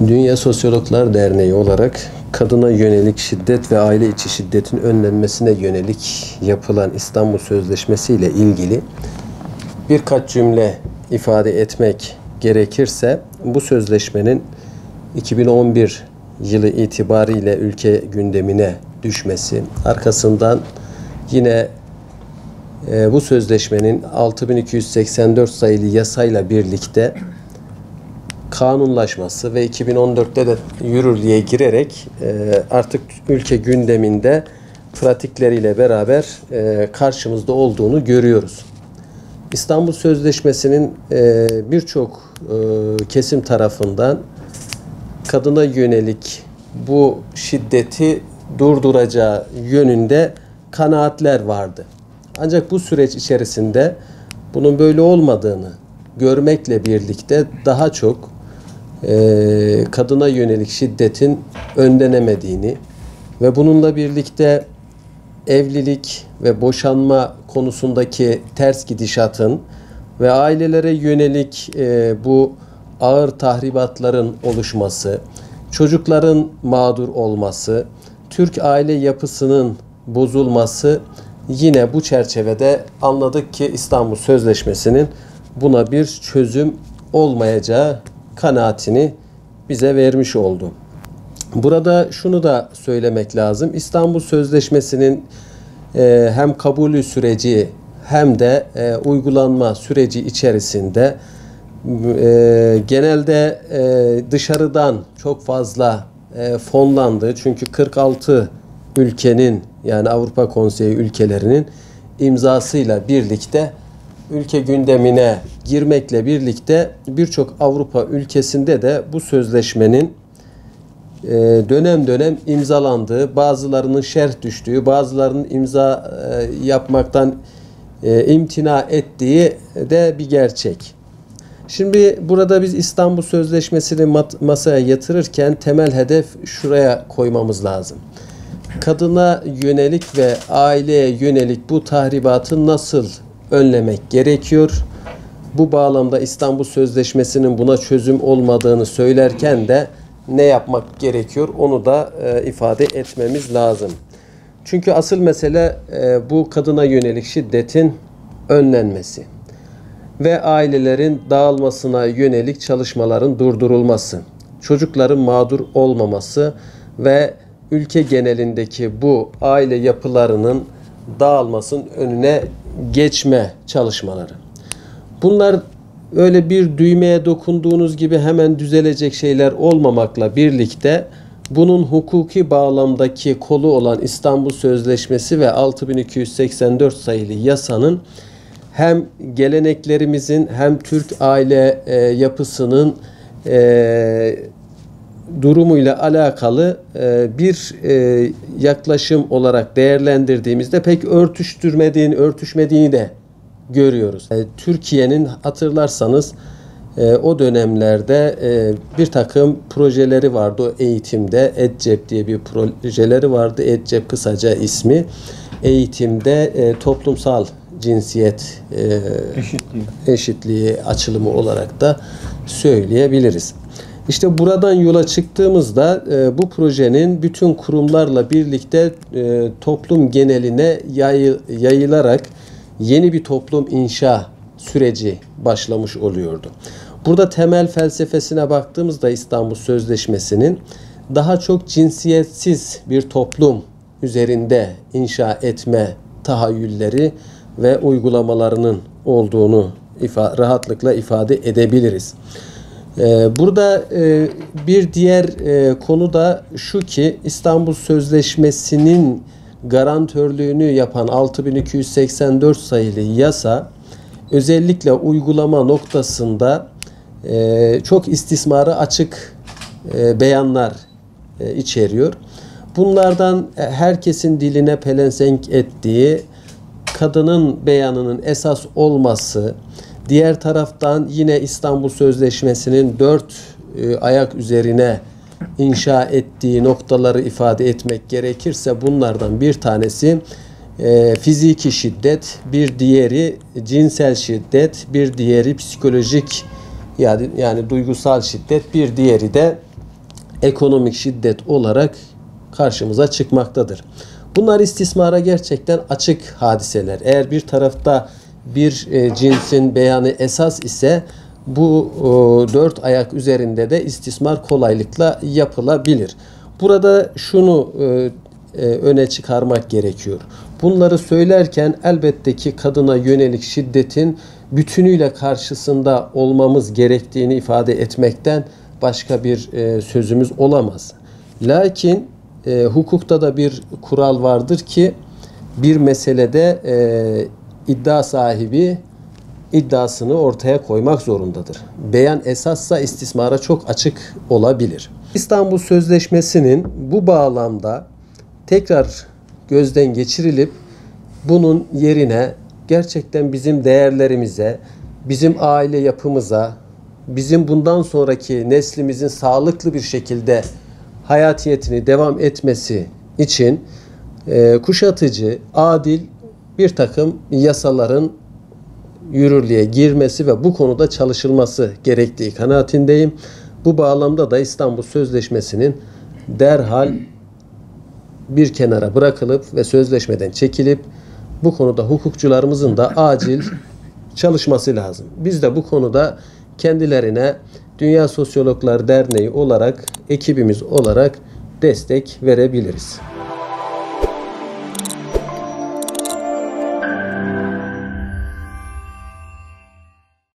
Dünya Sosyologlar Derneği olarak kadına yönelik şiddet ve aile içi şiddetin önlenmesine yönelik yapılan İstanbul Sözleşmesi ile ilgili birkaç cümle ifade etmek gerekirse, bu sözleşmenin 2011 yılı itibariyle ülke gündemine düşmesi, arkasından yine bu sözleşmenin 6284 sayılı yasayla birlikte kanunlaşması ve 2014'te de yürürlüğe girerek artık ülke gündeminde pratikleriyle beraber karşımızda olduğunu görüyoruz. İstanbul Sözleşmesi'nin birçok kesim tarafından kadına yönelik bu şiddeti durduracağı yönünde kanaatler vardı. Ancak bu süreç içerisinde bunun böyle olmadığını görmekle birlikte daha çok kadına yönelik şiddetin önlenemediğini ve bununla birlikte evlilik ve boşanma konusundaki ters gidişatın ve ailelere yönelik bu ağır tahribatların oluşması, çocukların mağdur olması, Türk aile yapısının bozulması, yine bu çerçevede anladık ki İstanbul Sözleşmesi'nin buna bir çözüm olmayacağı kanaatini bize vermiş oldu. Burada şunu da söylemek lazım. İstanbul Sözleşmesi'nin hem kabulü süreci hem de uygulanma süreci içerisinde genelde dışarıdan çok fazla fonlandı. Çünkü 46 ülkenin, yani Avrupa Konseyi ülkelerinin imzasıyla birlikte ülke gündemine girmekle birlikte birçok Avrupa ülkesinde de bu sözleşmenin dönem dönem imzalandığı, bazılarının şerh düştüğü, bazılarının imza yapmaktan imtina ettiği de bir gerçek. Şimdi burada biz İstanbul Sözleşmesi'ni masaya yatırırken temel hedef şuraya koymamız lazım. Kadına yönelik ve aileye yönelik bu tahribatı nasıl önlemek gerekiyor? Bu bağlamda İstanbul Sözleşmesi'nin buna çözüm olmadığını söylerken de ne yapmak gerekiyor? Onu da ifade etmemiz lazım. Çünkü asıl mesele bu kadına yönelik şiddetin önlenmesi ve ailelerin dağılmasına yönelik çalışmaların durdurulması, çocukların mağdur olmaması ve ülke genelindeki bu aile yapılarının dağılmasının önüne geçme çalışmaları. Bunlar öyle bir düğmeye dokunduğunuz gibi hemen düzelecek şeyler olmamakla birlikte bunun hukuki bağlamdaki kolu olan İstanbul Sözleşmesi ve 6284 sayılı yasanın hem geleneklerimizin hem Türk aile yapısının durumuyla alakalı bir yaklaşım olarak değerlendirdiğimizde pek örtüşmediğini de görüyoruz. Türkiye'nin hatırlarsanız o dönemlerde bir takım projeleri vardı o eğitimde. EDCEP diye bir projeleri vardı. EDCEP kısaca ismi. Eğitimde toplumsal cinsiyet eşitliği açılımı olarak da söyleyebiliriz. İşte buradan yola çıktığımızda bu projenin bütün kurumlarla birlikte toplum geneline yayılarak yeni bir toplum inşa süreci başlamış oluyordu. Burada temel felsefesine baktığımızda İstanbul Sözleşmesi'nin daha çok cinsiyetsiz bir toplum üzerinde inşa etme tahayyülleri ve uygulamalarının olduğunu rahatlıkla ifade edebiliriz. Burada bir diğer konu da şu ki İstanbul Sözleşmesi'nin garantörlüğünü yapan 6284 sayılı yasa özellikle uygulama noktasında çok istismara açık beyanlar içeriyor. Bunlardan herkesin diline pelesenk ettiği kadının beyanının esas olması, diğer taraftan yine İstanbul Sözleşmesi'nin 4 ayak üzerine inşa ettiği noktaları ifade etmek gerekirse bunlardan bir tanesi fiziki şiddet, bir diğeri cinsel şiddet, bir diğeri psikolojik yani duygusal şiddet, bir diğeri de ekonomik şiddet olarak karşımıza çıkmaktadır. Bunlar istismara gerçekten açık hadiseler. Eğer bir tarafta bir cinsin beyanı esas ise bu dört ayak üzerinde de istismar kolaylıkla yapılabilir. Burada şunu öne çıkarmak gerekiyor. Bunları söylerken elbette ki kadına yönelik şiddetin bütünüyle karşısında olmamız gerektiğini ifade etmekten başka bir sözümüz olamaz. Lakin hukukta da bir kural vardır ki bir meselede iddia sahibi iddiasını ortaya koymak zorundadır. Beyan esassa istismara çok açık olabilir. İstanbul Sözleşmesi'nin bu bağlamda tekrar gözden geçirilip bunun yerine gerçekten bizim değerlerimize, bizim aile yapımıza, bizim bundan sonraki neslimizin sağlıklı bir şekilde hayatiyetini devam etmesi için kuşatıcı, adil bir takım yasaların yürürlüğe girmesi ve bu konuda çalışılması gerektiği kanaatindeyim. Bu bağlamda da İstanbul Sözleşmesi'nin derhal bir kenara bırakılıp ve sözleşmeden çekilip bu konuda hukukçularımızın da acil çalışması lazım. Biz de bu konuda kendilerine Dünya Sosyologlar Derneği olarak, ekibimiz olarak destek verebiliriz.